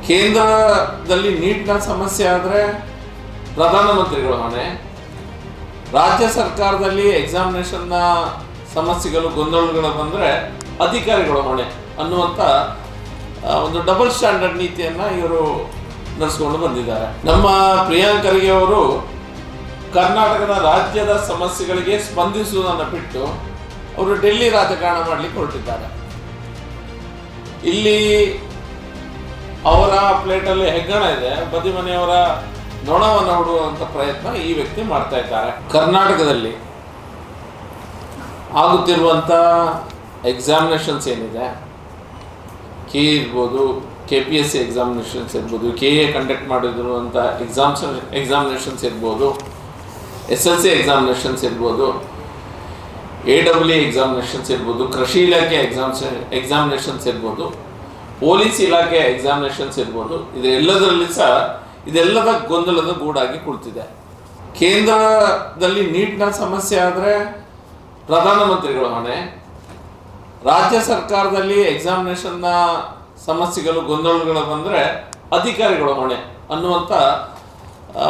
ಕೇಂದ್ರದಲ್ಲಿ ನೀಟ್ನ ಸಮಸ್ಯೆ ಆದರೆ ಪ್ರಧಾನಮಂತ್ರಿಗಳು ಹೊಣೆ, ರಾಜ್ಯ ಸರ್ಕಾರದಲ್ಲಿ ಎಕ್ಸಾಮಿನೇಷನ್ನ ಸಮಸ್ಯೆಗಳು ಗೊಂದಲಗಳು ಬಂದರೆ ಅಧಿಕಾರಿಗಳು ಹೊಣೆ ಅನ್ನುವಂಥ ಒಂದು ಡಬಲ್ ಸ್ಟ್ಯಾಂಡರ್ಡ್ ನೀತಿಯನ್ನು ಇವರು ನಡೆಸ್ಕೊಂಡು ಬಂದಿದ್ದಾರೆ. ನಮ್ಮ ಪ್ರಿಯಾಂಕ್ ಖರ್ಗೆ ಅವರು ಕರ್ನಾಟಕದ ರಾಜ್ಯದ ಸಮಸ್ಯೆಗಳಿಗೆ ಸ್ಪಂದಿಸುವುದನ್ನು ಬಿಟ್ಟು ಅವರು ಡೆಲ್ಲಿ ರಾಜಕಾರಣ ಮಾಡಲಿಕ್ಕೆ ಹೊರಟಿದ್ದಾರೆ. ಇಲ್ಲಿ ಅವರ ಪ್ಲೇಟಲ್ಲಿ ಹೆಗ್ಗಣ ಇದೆ, ಬದಿ ಮನೆಯವರ ನೊಣವನ್ನು ಹುಡುವಂಥ ಪ್ರಯತ್ನ ಈ ವ್ಯಕ್ತಿ ಮಾಡ್ತಾ ಇದ್ದಾರೆ. ಕರ್ನಾಟಕದಲ್ಲಿ ಆಗುತ್ತಿರುವಂಥ ಎಕ್ಸಾಮಿನೇಷನ್ಸ್ ಏನಿದೆ, ಕೆ ಇರ್ಬೋದು, KPSC ಎಕ್ಸಾಮಿನೇಷನ್ಸ್ ಇರ್ಬೋದು, KA ಕಂಡಕ್ಟ್ ಮಾಡಿರುವಂಥ ಎಕ್ಸಾಮಿನೇಷನ್ಸ್ ಇರ್ಬೋದು, SLC ಎಕ್ಸಾಮಿನೇಷನ್ಸ್ ಇರ್ಬೋದು, AEE ಎಕ್ಸಾಮಿನೇಷನ್ಸ್ ಇರ್ಬೋದು, ಕೃಷಿ ಇಲಾಖೆ ಎಕ್ಸಾಮಿನೇಷನ್ಸ್ ಇರ್ಬೋದು, ಪೊಲೀಸ್ ಇಲಾಖೆ ಎಕ್ಸಾಮಿನೇಷನ್ಸ್ ಇರ್ಬೋದು, ಇದೆಲ್ಲದರಲ್ಲಿ ಸಹ ಇದೆಲ್ಲದ ಗೊಂದಲದ ಗೂಡಾಗಿ ಕುಳಿತಿದೆ. ಕೇಂದ್ರದಲ್ಲಿ ನೀಟ್ನ ಸಮಸ್ಯೆ ಆದರೆ ಪ್ರಧಾನಮಂತ್ರಿಗಳು ಹೊಣೆ, ರಾಜ್ಯ ಸರ್ಕಾರದಲ್ಲಿ ಎಕ್ಸಾಮಿನೇಷನ್ನ ಸಮಸ್ಯೆಗಳು ಗೊಂದಲಗಳು ಬಂದರೆ ಅಧಿಕಾರಿಗಳು ಹೊಣೆ ಅನ್ನುವಂಥ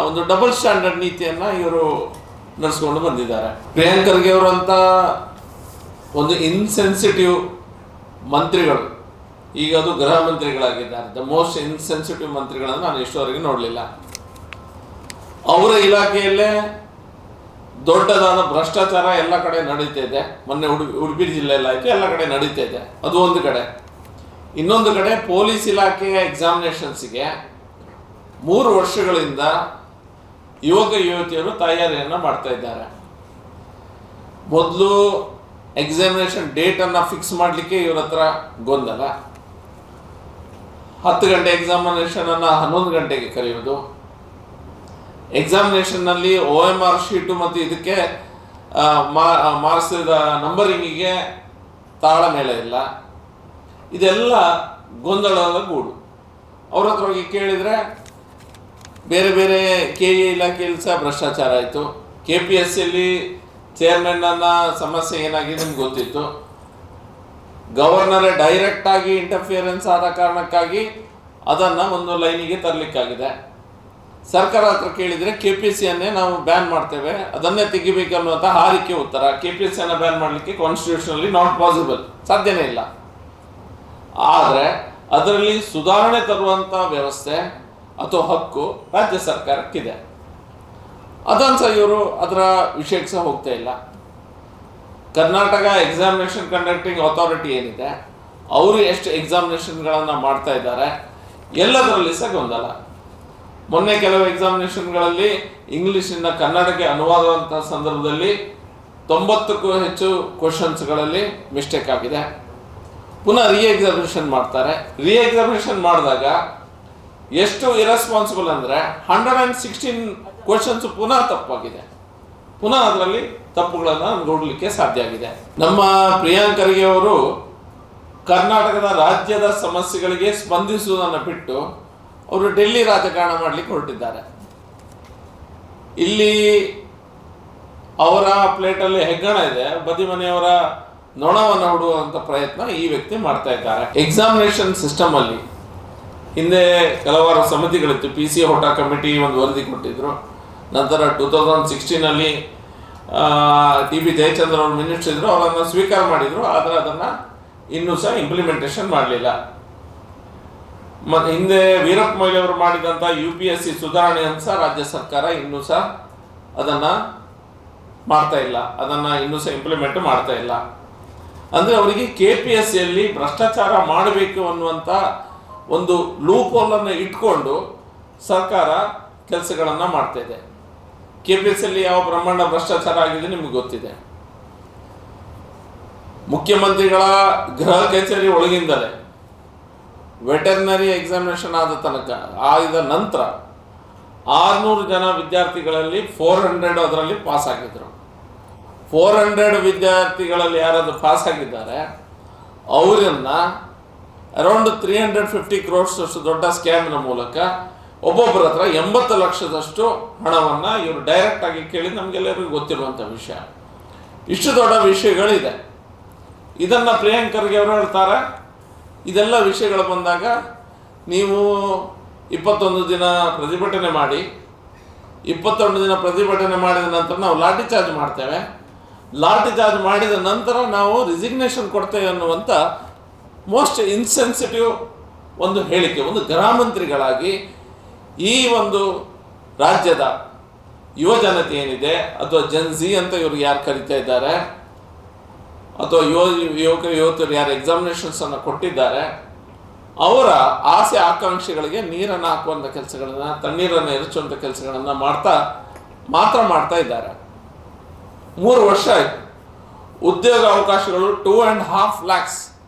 ಒಂದು ಡಬಲ್ ಸ್ಟ್ಯಾಂಡರ್ಡ್ ನೀತಿಯನ್ನು ಇವರು ನಡೆಸ್ಕೊಂಡು ಬಂದಿದ್ದಾರೆ. ಪ್ರಿಯಾಂಕ್ ಖರ್ಗೆ ಅವರಂಥ ಒಂದು ಇನ್ಸೆನ್ಸಿಟಿವ್ ಮಂತ್ರಿಗಳು, ಈಗ ಅದು ಗೃಹ ಮಂತ್ರಿಗಳಾಗಿದ್ದಾರೆ. ದ ಮೋಸ್ಟ್ ಇನ್ಸೆನ್ಸಿಟಿವ್ ಮಂತ್ರಿಗಳನ್ನು ನಾನು ಇಷ್ಟವರೆಗೆ ನೋಡಲಿಲ್ಲ. ಅವರ ಇಲಾಖೆಯಲ್ಲೇ ದೊಡ್ಡದಾದ ಭ್ರಷ್ಟಾಚಾರ ಎಲ್ಲ ಕಡೆ ನಡೀತಾ ಇದೆ. ಮೊನ್ನೆ ಉಡುಪಿ ಜಿಲ್ಲೆಯಲ್ಲಿ ಆಯಿತು, ಎಲ್ಲ ಕಡೆ ನಡೀತಾ ಇದೆ. ಅದು ಒಂದು ಕಡೆ. ಇನ್ನೊಂದು ಕಡೆ ಪೊಲೀಸ್ ಇಲಾಖೆಯ ಎಕ್ಸಾಮಿನೇಷನ್ಸ್ಗೆ 3 ವರ್ಷಗಳಿಂದ ಯುವಕ ಯುವತಿಯರು ತಯಾರಿಯನ್ನು ಮಾಡ್ತಾ ಇದ್ದಾರೆ. ಮೊದಲು ಎಕ್ಸಾಮಿನೇಷನ್ ಡೇಟನ್ನು ಫಿಕ್ಸ್ ಮಾಡಲಿಕ್ಕೆ ಇವ್ರ ಹತ್ರ ಗೊಂದಲ. 10 ಗಂಟೆ ಎಕ್ಸಾಮಿನೇಷನನ್ನು 11 ಗಂಟೆಗೆ ಕರೆಯೋದು, ಎಕ್ಸಾಮಿನೇಷನ್ನಲ್ಲಿ OMR ಶೀಟು ಮತ್ತು ಇದಕ್ಕೆ ಮಾರ್ಕ್ಸಿದ ನಂಬರಿಂಗಿಗೆ ತಾಳಮೇಳ ಇಲ್ಲ. ಇದೆಲ್ಲ ಗೊಂದಲದ ಗೂಡು. ಅವ್ರ ಹತ್ರ ಹೋಗಿ ಕೇಳಿದರೆ ಬೇರೆ ಬೇರೆ KA ಇಲಾಖೆಯಲ್ಲಿ ಸಹ ಭ್ರಷ್ಟಾಚಾರ ಆಯಿತು. KPSCಯಲ್ಲಿ ಚೇರ್ಮನ್ನ ಸಮಸ್ಯೆ ಏನಾಗಿದೆ ನಿಮ್ಗೆ ಗೊತ್ತಿತ್ತು. ಗವರ್ನರೇ ಡೈರೆಕ್ಟಾಗಿ ಇಂಟರ್ಫಿಯರೆನ್ಸ್ ಆದ ಕಾರಣಕ್ಕಾಗಿ ಅದನ್ನು ಒಂದು ಲೈನಿಗೆ ತರಲಿಕ್ಕಾಗಿದೆ. ಸರ್ಕಾರ ಹತ್ರ ಕೇಳಿದರೆ KPSCಯನ್ನೇ ನಾವು ಬ್ಯಾನ್ ಮಾಡ್ತೇವೆ, ಅದನ್ನೇ ತೆಗಿಬೇಕು ಅನ್ನುವಂಥ ಹಾರಿಕೆ ಉತ್ತರ. KPSCಯನ್ನು ಬ್ಯಾನ್ ಮಾಡಲಿಕ್ಕೆ ಕಾನ್ಸ್ಟಿಟ್ಯೂಷನಲ್ಲಿ ನಾಟ್ ಪಾಸಿಬಲ್, ಸಾಧ್ಯನೇ ಇಲ್ಲ. ಆದರೆ ಅದರಲ್ಲಿ ಸುಧಾರಣೆ ತರುವಂಥ ವ್ಯವಸ್ಥೆ ಅಥವಾ ಹಕ್ಕು ರಾಜ್ಯ ಸರ್ಕಾರಕ್ಕಿದೆ. ಅದನ್ನು ಸಹ ಇವರು ಅದರ ವಿಷಯಕ್ಕೆ ಸಹ ಹೋಗ್ತಾ ಇಲ್ಲ. ಕರ್ನಾಟಕ ಎಕ್ಸಾಮಿನೇಷನ್ ಕಂಡಕ್ಟಿಂಗ್ ಅಥಾರಿಟಿ ಏನಿದೆ, ಅವರು ಎಷ್ಟು ಎಕ್ಸಾಮಿನೇಷನ್ಗಳನ್ನು ಮಾಡ್ತಾ ಇದ್ದಾರೆ, ಎಲ್ಲದರಲ್ಲಿ ಸಹ ಗೊಂದಲ. ಮೊನ್ನೆ ಕೆಲವು ಎಕ್ಸಾಮಿನೇಷನ್ಗಳಲ್ಲಿ ಇಂಗ್ಲೀಷಿನ ಕನ್ನಡಕ್ಕೆ ಅನುವಾದವಂಥ ಸಂದರ್ಭದಲ್ಲಿ 90ಕ್ಕೂ ಹೆಚ್ಚು ಕ್ವಶನ್ಸ್ಗಳಲ್ಲಿ ಮಿಸ್ಟೇಕ್ ಆಗಿದೆ. ಪುನಃ ಎಕ್ಸಾಮಿನೇಷನ್ ಮಾಡ್ತಾರೆ. ಎಕ್ಸಾಮಿನೇಷನ್ ಮಾಡಿದಾಗ ಎಷ್ಟು ಇರೆಸ್ಪಾನ್ಸಿಬಲ್ ಅಂದರೆ 116 ಕ್ವಶನ್ಸ್ ಪುನಃ ತಪ್ಪಾಗಿದೆ. ಪುನಃ ಅದರಲ್ಲಿ ತಪ್ಪುಗಳನ್ನು ನೋಡಲಿಕ್ಕೆ ಸಾಧ್ಯ ಆಗಿದೆ. ನಮ್ಮ ಪ್ರಿಯಾಂಕ್ ಖರ್ಗೆ ಅವರು ಕರ್ನಾಟಕದ ರಾಜ್ಯದ ಸಮಸ್ಯೆಗಳಿಗೆ ಸ್ಪಂದಿಸುವುದನ್ನು ಬಿಟ್ಟು ಅವರು ಡೆಲ್ಲಿ ರಾಜಕಾರಣ ಮಾಡಲಿಕ್ಕೆ ಹೊರಟಿದ್ದಾರೆ. ಇಲ್ಲಿ ಅವರ ಪ್ಲೇಟಲ್ಲಿ ಹೆಗ್ಗಣ ಇದೆ, ಬದಿ ಮನೆಯವರ ನೊಣವನ್ನು ಹುಡುವಂಥ ಪ್ರಯತ್ನ ಈ ವ್ಯಕ್ತಿ ಮಾಡ್ತಾ ಇದ್ದಾರೆ. ಎಕ್ಸಾಮಿನೇಷನ್ ಸಿಸ್ಟಮಲ್ಲಿ ಹಿಂದೆ ಕೆಲವಾರು ಸಮಿತಿಗಳಿತ್ತು. PC ಹೋಟಾ ಕಮಿಟಿ ಒಂದು ವರದಿ ಕೊಟ್ಟಿದ್ರು. ನಂತರ 2016ನಲ್ಲಿ TB ಜಯಚಂದ್ರ ಅವರು ಮಿನಿಸ್ಟರ್ ಇದ್ದರು, ಅವರನ್ನು ಸ್ವೀಕಾರ ಮಾಡಿದರು. ಆದರೆ ಅದನ್ನು ಇನ್ನೂ ಸಹ ಇಂಪ್ಲಿಮೆಂಟೇಷನ್ ಮಾಡಲಿಲ್ಲ. ಮತ್ತು ಹಿಂದೆ ವೀರಪ್ಪ ಮೊಯ್ಲಿ ಅವರು ಮಾಡಿದಂಥ UPSC ಸುಧಾರಣೆಯನ್ನು ಸಹ ರಾಜ್ಯ ಸರ್ಕಾರ ಇನ್ನೂ ಸಹ ಅದನ್ನು ಮಾಡ್ತಾ ಇಲ್ಲ, ಅದನ್ನು ಇನ್ನೂ ಸಹ ಇಂಪ್ಲಿಮೆಂಟ್ ಮಾಡ್ತಾ ಇಲ್ಲ. ಅಂದರೆ ಅವರಿಗೆ KPSCಯಲ್ಲಿ ಭ್ರಷ್ಟಾಚಾರ ಮಾಡಬೇಕು ಅನ್ನುವಂಥ ಒಂದು ಲೂಪ್ ಹೋಲನ್ನು ಇಟ್ಕೊಂಡು ಸರ್ಕಾರ ಕೆಲಸಗಳನ್ನು ಮಾಡ್ತಾ ಇದೆ. KPSCಯಲ್ಲಿ ಯಾವ ಬ್ರಹ್ಮಾಂಡ ಭ್ರಷ್ಟಾಚಾರ ಆಗಿದೆ ನಿಮಗೆ ಗೊತ್ತಿದೆ. ಮುಖ್ಯಮಂತ್ರಿಗಳ ಗೃಹ ಕಚೇರಿ ಒಳಗಿಂದಲೇ ವೆಟರ್ನರಿ ಎಕ್ಸಾಮಿನೇಷನ್ ಆದ ನಂತರ 600 ಜನ ವಿದ್ಯಾರ್ಥಿಗಳಲ್ಲಿ 400 ಅದರಲ್ಲಿ ಪಾಸ್ ಆಗಿದ್ರು. 400 ವಿದ್ಯಾರ್ಥಿಗಳಲ್ಲಿ ಯಾರಾದರೂ ಪಾಸ್ ಆಗಿದ್ದಾರೆ ಅವರನ್ನು ಅರೌಂಡ್ 350 crores ಅಷ್ಟು ದೊಡ್ಡ ಸ್ಕ್ಯಾಮ್ನ ಮೂಲಕ ಒಬ್ಬೊಬ್ಬರ ಹತ್ರ 80 ಲಕ್ಷದಷ್ಟು ಹಣವನ್ನು ಇವರು ಡೈರೆಕ್ಟಾಗಿ ಕೇಳಿ ನಮಗೆಲ್ಲರಿಗೂ ಗೊತ್ತಿರುವಂಥ ವಿಷಯ. ಇಷ್ಟು ದೊಡ್ಡ ವಿಷಯಗಳಿದೆ. ಇದನ್ನು ಪ್ರಿಯಾಂಕ್ ಖರ್ಗೆ ಅವರು ಹೇಳ್ತಾರೆ. ಇದೆಲ್ಲ ವಿಷಯಗಳು ಬಂದಾಗ ನೀವು 21 ದಿನ ಪ್ರತಿಭಟನೆ ಮಾಡಿ, 21 ದಿನ ಪ್ರತಿಭಟನೆ ಮಾಡಿದ ನಂತರ ನಾವು ಲಾಠಿ ಚಾರ್ಜ್ ಮಾಡ್ತೇವೆ, ಲಾಠಿ ಚಾರ್ಜ್ ಮಾಡಿದ ನಂತರ ನಾವು ರಿಸಿಗ್ನೇಷನ್ ಕೊಡ್ತೇವೆ ಅನ್ನುವಂಥ ಮೋಸ್ಟ್ ಇನ್ಸೆನ್ಸಿಟಿವ್ ಒಂದು ಹೇಳಿಕೆ. ಒಂದು ಗೃಹ ಮಂತ್ರಿಗಳಾಗಿ ಈ ಒಂದು ರಾಜ್ಯದ ಯುವ ಜನತೆ ಏನಿದೆ, ಅಥವಾ ಜನ್ಝಿ ಅಂತ ಇವರು ಯಾರು ಕರಿತಾ ಇದ್ದಾರೆ, ಅಥವಾ ಯುವಕರು ಯಾರು ಎಕ್ಸಾಮಿನೇಷನ್ಸನ್ನು ಕೊಟ್ಟಿದ್ದಾರೆ, ಅವರ ಆಸೆ ಆಕಾಂಕ್ಷೆಗಳಿಗೆ ನೀರನ್ನು ಹಾಕುವಂಥ ಕೆಲಸಗಳನ್ನು, ತಣ್ಣೀರನ್ನು ಎರಚುವಂಥ ಕೆಲಸಗಳನ್ನು ಮಾಡ್ತಾ ಇದ್ದಾರೆ. 3 ವರ್ಷ ಆಯಿತು. ಉದ್ಯೋಗ ಅವಕಾಶಗಳು 2.5 lakhs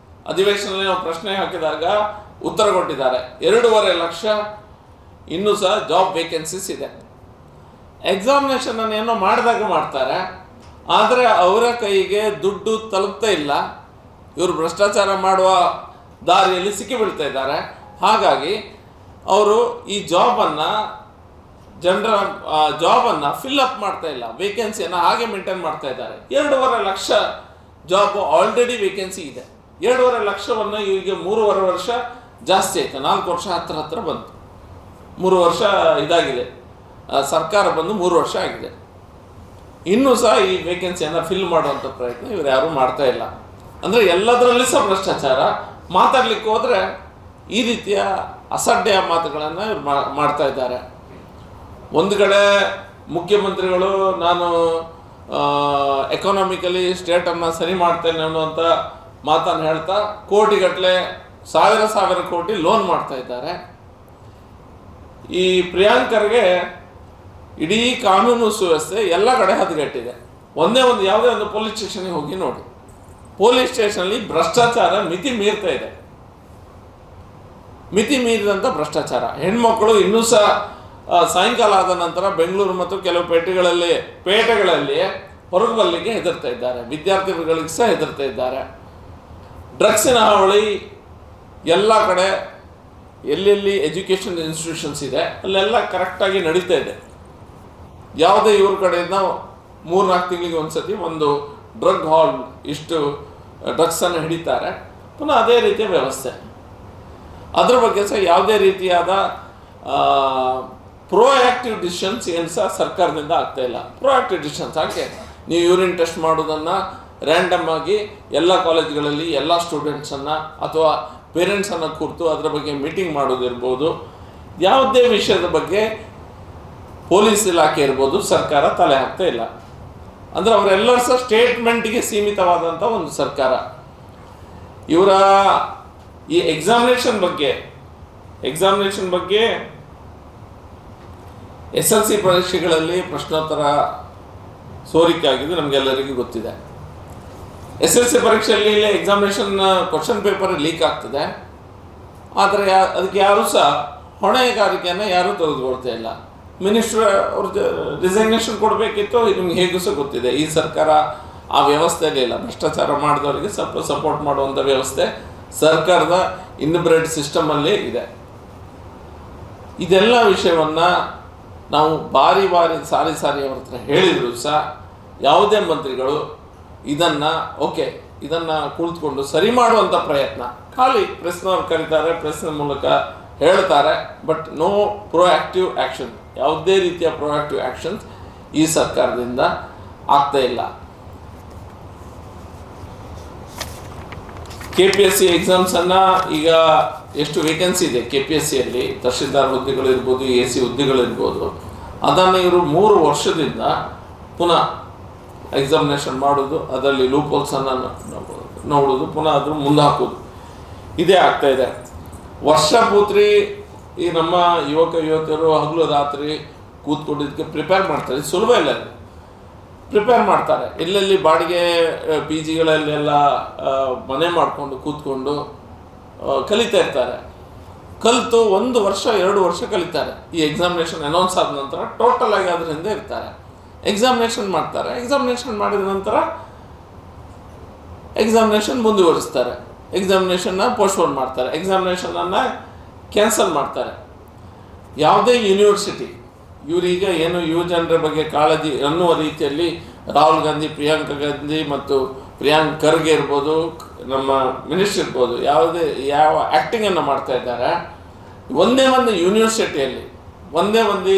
ಅಧಿವೇಶನದಲ್ಲಿ ನಾವು ಪ್ರಶ್ನೆ ಹಾಕಿದಾಗ ಉತ್ತರ ಕೊಟ್ಟಿದ್ದಾರೆ. 2.5 ಲಕ್ಷ ಇನ್ನೂ ಸಹ ಜಾಬ್ ವೇಕೆನ್ಸೀಸ್ ಇದೆ. ಎಕ್ಸಾಮಿನೇಷನನ್ನು ಏನೋ ಮಾಡಿದಾಗ ಮಾಡ್ತಾರೆ, ಆದರೆ ಅವರ ಕೈಗೆ ದುಡ್ಡು ತಲುಪ್ತಾ ಇಲ್ಲ. ಇವರು ಭ್ರಷ್ಟಾಚಾರ ಮಾಡುವ ದಾರಿಯಲ್ಲಿ ಸಿಕ್ಕಿಬೀಳ್ತಾ ಇದ್ದಾರೆ. ಹಾಗಾಗಿ ಅವರು ಈ ಜಾಬನ್ನು ಫಿಲ್ಅಪ್ ಮಾಡ್ತಾ ಇಲ್ಲ, ವೇಕೆನ್ಸಿಯನ್ನು ಹಾಗೆ ಮೇಂಟೈನ್ ಮಾಡ್ತಾ ಇದ್ದಾರೆ. 2.5 ಲಕ್ಷ ಜಾಬ್ ಆಲ್ರೆಡಿ ವೇಕೆನ್ಸಿ ಇದೆ. 2.5 ಲಕ್ಷವನ್ನು ಇವರಿಗೆ 3.5 ವರ್ಷ ಜಾಸ್ತಿ ಆಯಿತು. 4 ವರ್ಷ ಹತ್ರ ಬಂತು. 3 ವರ್ಷ ಇದಾಗಿದೆ, ಸರ್ಕಾರ ಬಂದು 3 ವರ್ಷ ಆಗಿದೆ. ಇನ್ನೂ ಸಹ ಈ ವೇಕೆನ್ಸಿಯನ್ನು ಫಿಲ್ ಮಾಡುವಂಥ ಪ್ರಯತ್ನ ಇವರು ಯಾರೂ ಮಾಡ್ತಾ ಇಲ್ಲ. ಅಂದರೆ ಎಲ್ಲದರಲ್ಲಿ ಸಹ ಭ್ರಷ್ಟಾಚಾರ. ಮಾತಾಡ್ಲಿಕ್ಕೆ ಹೋದರೆ ಈ ರೀತಿಯ ಅಸಡ್ಡೆಯ ಮಾತುಗಳನ್ನು ಇವರು ಮಾಡ್ತಾ ಇದ್ದಾರೆ. ಒಂದು ಕಡೆ ಮುಖ್ಯಮಂತ್ರಿಗಳು ನಾನು ಎಕಾನಮಿಕಲಿ ಸ್ಟೇಟನ್ನು ಸರಿ ಮಾಡ್ತೇನೆ ಅನ್ನುವಂಥ ಮಾತನ್ನು ಹೇಳ್ತಾ ಕೋಟಿಗಟ್ಟಲೆ ಸಾವಿರ ಕೋಟಿ ಲೋನ್ ಮಾಡ್ತಾ ಇದ್ದಾರೆ. ಈ ಪ್ರಿಯಾಂಕರ್ಗೆ ಇಡೀ ಕಾನೂನು ಸುವ್ಯವಸ್ಥೆ ಎಲ್ಲ ಕಡೆ ಹದಗೆಟ್ಟಿದೆ. ಯಾವುದೇ ಒಂದು ಪೊಲೀಸ್ ಸ್ಟೇಷನ್ಗೆ ಹೋಗಿ ನೋಡಿ, ಪೊಲೀಸ್ ಸ್ಟೇಷನಲ್ಲಿ ಭ್ರಷ್ಟಾಚಾರ ಮಿತಿ ಮೀರ್ತಾ ಇದೆ. ಮಿತಿ ಮೀರಿದಂಥ ಭ್ರಷ್ಟಾಚಾರ. ಹೆಣ್ಮಕ್ಳು ಇನ್ನೂ ಸಹ ಸಾಯಂಕಾಲ ಆದ ನಂತರ ಬೆಂಗಳೂರು ಮತ್ತು ಕೆಲವು ಪೇಟೆಗಳಲ್ಲಿ ಹೊರಗೆ ಬರಲಿಕ್ಕೆ ಹೆದರ್ತಾ ಇದ್ದಾರೆ. ವಿದ್ಯಾರ್ಥಿಗಳಿಗೆ ಸಹ ಹೆದರ್ತಾ ಇದ್ದಾರೆ. ಡ್ರಗ್ಸಿನ ಹಾವಳಿ ಎಲ್ಲ ಕಡೆ, ಎಲ್ಲೆಲ್ಲಿ ಎಜುಕೇಷನ್ ಇನ್ಸ್ಟಿಟ್ಯೂಷನ್ಸ್ ಇದೆ ಅಲ್ಲೆಲ್ಲ ಕರೆಕ್ಟಾಗಿ ನಡೀತಾ ಇದೆ. ಯಾವುದೇ ಇವ್ರ ಕಡೆಯಿಂದ 3-4 ತಿಂಗಳಿಗೆ ಒಂದ್ಸತಿ ಒಂದು ಡ್ರಗ್ ಹಾಲ್ ಇಷ್ಟು ಡ್ರಗ್ಸನ್ನು ಹಿಡಿತಾರೆ, ಪುನಃ ಅದೇ ರೀತಿಯ ವ್ಯವಸ್ಥೆ. ಅದ್ರ ಬಗ್ಗೆ ಸಹ ಯಾವುದೇ ರೀತಿಯಾದ ಪ್ರೋಆಕ್ಟಿವ್ ಡಿಸಿಷನ್ಸ್ ಏನು ಸಹ ಸರ್ಕಾರದಿಂದ ಆಗ್ತಾ ಇಲ್ಲ. ಪ್ರೋಆಕ್ಟಿವ್ ಡಿಸಿಷನ್ಸ್ ಹಾಗೆ ನೀವು ಯೂರಿನ್ ಟೆಸ್ಟ್ ಮಾಡೋದನ್ನು ರ್ಯಾಂಡಮ್ ಆಗಿ ಎಲ್ಲ ಕಾಲೇಜ್ಗಳಲ್ಲಿ ಎಲ್ಲ ಸ್ಟೂಡೆಂಟ್ಸನ್ನು ಅಥವಾ ಪೇರೆಂಟ್ಸನ್ನು ಕೂರ್ತು ಅದರ ಬಗ್ಗೆ ಮೀಟಿಂಗ್ ಮಾಡೋದಿರ್ಬೋದು, ಯಾವುದೇ ವಿಷಯದ ಬಗ್ಗೆ ಪೊಲೀಸ್ ಇಲಾಖೆ ಇರ್ಬೋದು ಸರ್ಕಾರ ತಲೆ ಹಾಕ್ತಾ ಇಲ್ಲ. ಅಂದರೆ ಅವರೆಲ್ಲರೂ ಸಹ ಸ್ಟೇಟ್ಮೆಂಟಿಗೆ ಸೀಮಿತವಾದಂಥ ಒಂದು ಸರ್ಕಾರ. ಇವರ ಈ ಎಕ್ಸಾಮಿನೇಷನ್ ಬಗ್ಗೆ SLC ಪರೀಕ್ಷೆಗಳಲ್ಲಿ ಪ್ರಶ್ನೋತ್ತರ ಸೋರಿಕೆ ಆಗಿದ್ದು ನಮಗೆಲ್ಲರಿಗೂ ಗೊತ್ತಿದೆ. SLC ಪರೀಕ್ಷೆಯಲ್ಲಿ ಎಕ್ಸಾಮಿನೇಷನ್ ಕ್ವಶನ್ ಪೇಪರ್ ಲೀಕ್ ಆಗ್ತದೆ, ಆದರೆ ಅದಕ್ಕೆ ಯಾರೂ ಸಹ ಹೊಣೆಗಾರಿಕೆಯನ್ನು ಯಾರೂ ತೆಗೆದುಕೊಳ್ತಾ ಇಲ್ಲ. ಮಿನಿಸ್ಟ್ರ್ ಅವ್ರದ್ದು ರಿಸೈಗ್ನೇಷನ್ ಕೊಡಬೇಕಿತ್ತು, ನಿಮ್ಗೆ ಹೇಗೂ ಸಹ ಗೊತ್ತಿದೆ. ಈ ಸರ್ಕಾರ ಆ ವ್ಯವಸ್ಥೆಯಲ್ಲಿ ಇಲ್ಲ. ಭ್ರಷ್ಟಾಚಾರ ಮಾಡಿದವರಿಗೆ ಸ್ವಲ್ಪ ಸಪೋರ್ಟ್ ಮಾಡುವಂಥ ವ್ಯವಸ್ಥೆ ಸರ್ಕಾರದ ಇನ್ಬ್ರೆಡ್ ಸಿಸ್ಟಮಲ್ಲೇ ಇದೆ. ಇದೆಲ್ಲ ವಿಷಯವನ್ನು ನಾವು ಬಾರಿ ಸಾರಿ ಅವ್ರ ಹತ್ರ ಹೇಳಿದ್ರು ಸಹ ಯಾವುದೇ ಮಂತ್ರಿಗಳು ಇದನ್ನು ಕುಳಿತುಕೊಂಡು ಸರಿ ಮಾಡುವಂಥ ಪ್ರಯತ್ನ, ಖಾಲಿ ಪ್ರೆಸ್ನವ್ರು ಕರೀತಾರೆ, ಪ್ರೆಸ್ನ ಮೂಲಕ ಹೇಳ್ತಾರೆ, ಬಟ್ ನೋ ಪ್ರೋಆಕ್ಟಿವ್ ಆ್ಯಕ್ಷನ್. ಯಾವುದೇ ರೀತಿಯ ಪ್ರೋಆಕ್ಟಿವ್ ಆ್ಯಕ್ಷನ್ಸ್ ಈ ಸರ್ಕಾರದಿಂದ ಆಗ್ತಾ ಇಲ್ಲ. KPSC ಎಕ್ಸಾಮ್ಸನ್ನು ಈಗ ಎಷ್ಟು ವೇಕೆನ್ಸಿ ಇದೆ KPSCಯಲ್ಲಿ, ತಹಶೀಲ್ದಾರ್ ಹುದ್ದೆಗಳಿರ್ಬೋದು, AC ಹುದ್ದೆಗಳಿರ್ಬೋದು, ಅದನ್ನು ಇವರು 3 ವರ್ಷದಿಂದ ಪುನಃ ಎಕ್ಸಾಮಿನೇಷನ್ ಮಾಡೋದು, ಅದರಲ್ಲಿ ಲೂಪ್ ಹೋಲ್ಸನ್ನು ನೋಡೋದು, ಪುನಃ ಅದ್ರ ಮುಂದೆ ಹಾಕೋದು, ಇದೇ ಆಗ್ತಾಯಿದೆ. ವರ್ಷ ಪೂರ್ತಿ ಈ ನಮ್ಮ ಯುವತಿಯರು ಹಗಲು ರಾತ್ರಿ ಕೂತ್ಕೊಂಡಿದ್ದಕ್ಕೆ ಪ್ರಿಪೇರ್ ಮಾಡ್ತಾರೆ. ಇದು ಸುಲಭ ಇಲ್ಲ, ಪ್ರಿಪೇರ್ ಮಾಡ್ತಾರೆ. ಎಲ್ಲೆಲ್ಲಿ ಬಾಡಿಗೆ PGಗಳಲ್ಲೆಲ್ಲ ಮನೆ ಮಾಡಿಕೊಂಡು ಕೂತ್ಕೊಂಡು ಕಲಿತಾ ಇರ್ತಾರೆ. ಕಲಿತು 1 ವರ್ಷ 2 ವರ್ಷ ಕಲಿತಾರೆ. ಈ ಎಕ್ಸಾಮಿನೇಷನ್ ಅನೌನ್ಸ್ ಆದ ನಂತರ ಟೋಟಲ್ ಆಗಿ ಅದರಿಂದ ಇರ್ತಾರೆ. ಎಕ್ಸಾಮಿನೇಷನ್ ಮಾಡ್ತಾರೆ. ಎಕ್ಸಾಮಿನೇಷನ್ ಮಾಡಿದ ನಂತರ ಎಕ್ಸಾಮಿನೇಷನ್ ಮುಂದುವರಿಸ್ತಾರೆ. ಎಕ್ಸಾಮಿನೇಷನ್ನ ಪೋಸ್ಟ್ಪೋನ್ ಮಾಡ್ತಾರೆ. ಎಕ್ಸಾಮಿನೇಷನನ್ನು ಕ್ಯಾನ್ಸಲ್ ಮಾಡ್ತಾರೆ. ಯಾವುದೇ ಯೂನಿವರ್ಸಿಟಿ ಇವರೀಗ ಏನು ಯುವ ಜನರ ಬಗ್ಗೆ ಕಾಳಜಿ ಅನ್ನುವ ರೀತಿಯಲ್ಲಿ ರಾಹುಲ್ ಗಾಂಧಿ, ಪ್ರಿಯಾಂಕಾ ಗಾಂಧಿ ಮತ್ತು ಪ್ರಿಯಾಂಕ್ ಖರ್ಗೆ ಇರ್ಬೋದು, ನಮ್ಮ ಮಿನಿಸ್ಟರ್ ಇರ್ಬೋದು, ಯಾವ ಆ್ಯಕ್ಟಿಂಗನ್ನು ಮಾಡ್ತಾ ಇದ್ದಾರೆ. ಒಂದೇ ಒಂದು ಯೂನಿವರ್ಸಿಟಿಯಲ್ಲಿ ಒಂದೇ ಒಂದು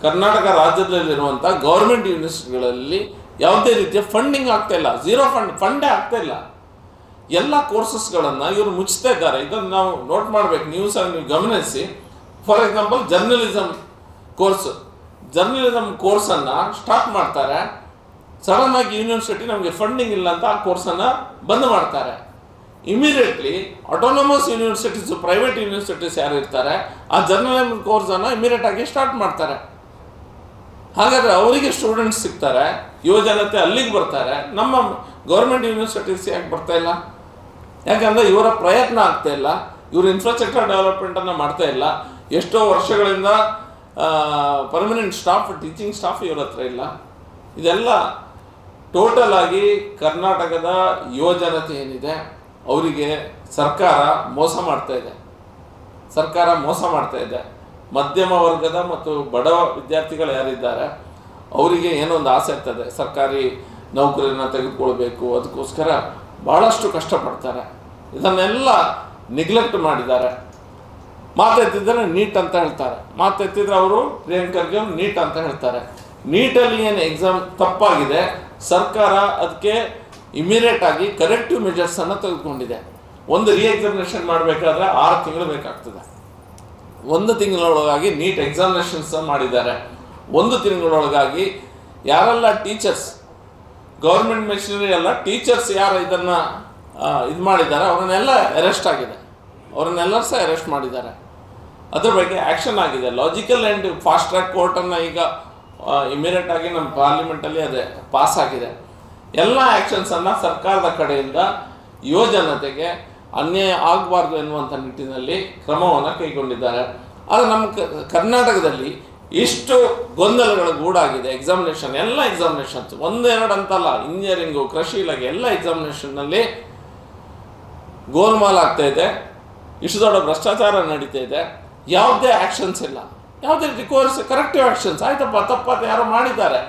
ಕರ್ನಾಟಕ ರಾಜ್ಯದಲ್ಲಿರುವಂಥ ಗೌರ್ಮೆಂಟ್ ಯೂನಿವರ್ಸಿಟಿಗಳಲ್ಲಿ ಯಾವುದೇ ರೀತಿಯ ಫಂಡಿಂಗ್ ಆಗ್ತಾ ಇಲ್ಲ, ಝೀರೋ ಫಂಡೇ ಆಗ್ತಾ ಇಲ್ಲ. ಎಲ್ಲ ಕೋರ್ಸಸ್ಗಳನ್ನು ಇವರು ಮುಚ್ತಾ ಇದ್ದಾರೆ. ಇದನ್ನು ನಾವು ನೋಟ್ ಮಾಡಬೇಕು, ನ್ಯೂಸನ್ನು ನೀವು ಗಮನಿಸಿ. ಫಾರ್ ಎಕ್ಸಾಂಪಲ್ ಜರ್ನಲಿಸಮ್ ಕೋರ್ಸನ್ನು ಸ್ಟಾರ್ಟ್ ಮಾಡ್ತಾರೆ. ಸಡನ್ ಆಗಿ ಯೂನಿವರ್ಸಿಟಿ ನಮಗೆ ಫಂಡಿಂಗ್ ಇಲ್ಲ ಅಂತ ಆ ಕೋರ್ಸನ್ನು ಬಂದ್ ಮಾಡ್ತಾರೆ. Immediately autonomous universities, private universities ಯಾರು ಇರ್ತಾರೆ ಆ ಜರ್ನಲಿಸಮ್ ಕೋರ್ಸನ್ನು ಇಮಿಡಿಯೇಟ್ ಆಗಿ ಸ್ಟಾರ್ಟ್ ಮಾಡ್ತಾರೆ. ಹಾಗಾದರೆ ಅವರಿಗೆ ಸ್ಟೂಡೆಂಟ್ಸ್ ಸಿಗ್ತಾರೆ, ಯುವಜನತೆ ಅಲ್ಲಿಗೆ ಬರ್ತಾರೆ. ನಮ್ಮ ಗೌರ್ಮೆಂಟ್ ಯೂನಿವರ್ಸಿಟೀಸ್ ಯಾಕೆ ಬರ್ತಾ ಇಲ್ಲ? ಯಾಕಂದರೆ ಇವರ ಪ್ರಯತ್ನ ಆಗ್ತಾ ಇಲ್ಲ, ಇವರು ಇನ್ಫ್ರಾಸ್ಟ್ರಕ್ಚರ್ ಡೆವಲಪ್ಮೆಂಟನ್ನು ಮಾಡ್ತಾ ಇಲ್ಲ. ಎಷ್ಟೋ ವರ್ಷಗಳಿಂದ ಪರ್ಮನೆಂಟ್ ಸ್ಟಾಫ್, ಟೀಚಿಂಗ್ ಸ್ಟಾಫ್ ಇವ್ರ ಹತ್ರ ಇಲ್ಲ. ಇದೆಲ್ಲ ಟೋಟಲ್ ಆಗಿ ಕರ್ನಾಟಕದ ಯುವಜನತೆ ಏನಿದೆ ಅವರಿಗೆ ಸರ್ಕಾರ ಮೋಸ ಮಾಡ್ತಾ ಇದೆ. ಮಧ್ಯಮ ವರ್ಗದ ಮತ್ತು ಬಡ ವಿದ್ಯಾರ್ಥಿಗಳು ಯಾರಿದ್ದಾರೆ ಅವರಿಗೆ ಏನೋ ಒಂದು ಆಸೆ ಇರ್ತದೆ, ಸರ್ಕಾರಿ ನೌಕರಿಯನ್ನು ತೆಗೆದುಕೊಳ್ಬೇಕು, ಅದಕ್ಕೋಸ್ಕರ ಭಾಳಷ್ಟು ಕಷ್ಟಪಡ್ತಾರೆ. ಇದನ್ನೆಲ್ಲ ನಿಗ್ಲೆಕ್ಟ್ ಮಾಡಿದ್ದಾರೆ. ಮಾತೆತ್ತಿದ್ರೆ ನೀಟ್ ಅಂತ ಹೇಳ್ತಾರೆ, ಮಾತೆತ್ತಿದ್ರೆ ಅವರು ಪ್ರಿಯಾಂಕರ್ಗೆ ನೀಟ್ ಅಂತ ಹೇಳ್ತಾರೆ. ನೀಟಲ್ಲಿ ಏನು ಎಕ್ಸಾಮ್ ತಪ್ಪಾಗಿದೆ, ಸರ್ಕಾರ ಅದಕ್ಕೆ ಇಮಿಡಿಯೇಟ್ ಆಗಿ ಕರೆಕ್ಟಿವ್ ಮೆಜರ್ಸನ್ನು ತೆಗೆದುಕೊಂಡಿದೆ. ಒಂದು ಎಕ್ಸಾಮಿನೇಷನ್ ಮಾಡಬೇಕಾದ್ರೆ 6 ತಿಂಗಳು ಬೇಕಾಗ್ತದೆ. 1 ತಿಂಗಳೊಳಗಾಗಿ ನೀಟ್ ಎಕ್ಸಾಮಿನೇಷನ್ಸ್ ಮಾಡಿದ್ದಾರೆ. 1 ತಿಂಗಳೊಳಗಾಗಿ ಯಾರೆಲ್ಲ ಟೀಚರ್ಸ್, ಗೌರ್ಮೆಂಟ್ ಮೆಷಿನರಿ ಎಲ್ಲ ಟೀಚರ್ಸ್ ಯಾರು ಇದನ್ನು ಇದು ಮಾಡಿದ್ದಾರೆ ಅವರನ್ನೆಲ್ಲ ಅವರನ್ನೆಲ್ಲ ಸಹ ಅರೆಸ್ಟ್ ಮಾಡಿದ್ದಾರೆ. ಅದ್ರ ಬಗ್ಗೆ ಆ್ಯಕ್ಷನ್ ಆಗಿದೆ. ಲಾಜಿಕಲ್ ಆ್ಯಂಡ್ ಫಾಸ್ಟ್ ಟ್ರ್ಯಾಕ್ ಕೋರ್ಟನ್ನು ಈಗ ಇಮಿಡಿಯೇಟ್ ಆಗಿ ನಮ್ಮ ಪಾರ್ಲಿಮೆಂಟಲ್ಲಿ ಅದೇ ಪಾಸ್ ಆಗಿದೆ. ಎಲ್ಲ ಆ್ಯಕ್ಷನ್ಸನ್ನು ಸರ್ಕಾರದ ಕಡೆಯಿಂದ ಯುವಜನತೆಗೆ ಅನ್ಯಾಯ ಆಗಬಾರ್ದು ಎನ್ನುವಂಥ ನಿಟ್ಟಿನಲ್ಲಿ ಕ್ರಮವನ್ನು ಕೈಗೊಂಡಿದ್ದಾರೆ. ಆದರೆ ನಮ್ಮ ಕರ್ನಾಟಕದಲ್ಲಿ ಇಷ್ಟು ಗೊಂದಲಗಳ ಗೂಡಾಗಿದೆ. ಎಲ್ಲ ಎಕ್ಸಾಮಿನೇಷನ್ಸ್ 1-2 ಅಂತಲ್ಲ, ಇಂಜಿನಿಯರಿಂಗು, ಕೃಷಿ ಇಲಾಖೆ ಎಲ್ಲ ಎಕ್ಸಾಮಿನೇಷನ್ನಲ್ಲಿ ಗೋಲ್ಮಾಲ್ ಆಗ್ತಾ ಇದೆ. ಇಷ್ಟು ದೊಡ್ಡ ಭ್ರಷ್ಟಾಚಾರ ನಡೀತಾ ಇದೆ. ಯಾವುದೇ ಆ್ಯಕ್ಷನ್ಸ್ ಇಲ್ಲ, ಯಾವುದೇ ರಿಕವರ್ಸ್ ಕರೆಕ್ಟಿವ್ ಆ್ಯಕ್ಷನ್ಸ್. ಆಯ್ತಪ್ಪ, ತಪ್ಪತ್ತು ಯಾರೋ ಮಾಡಿದ್ದಾರೆ,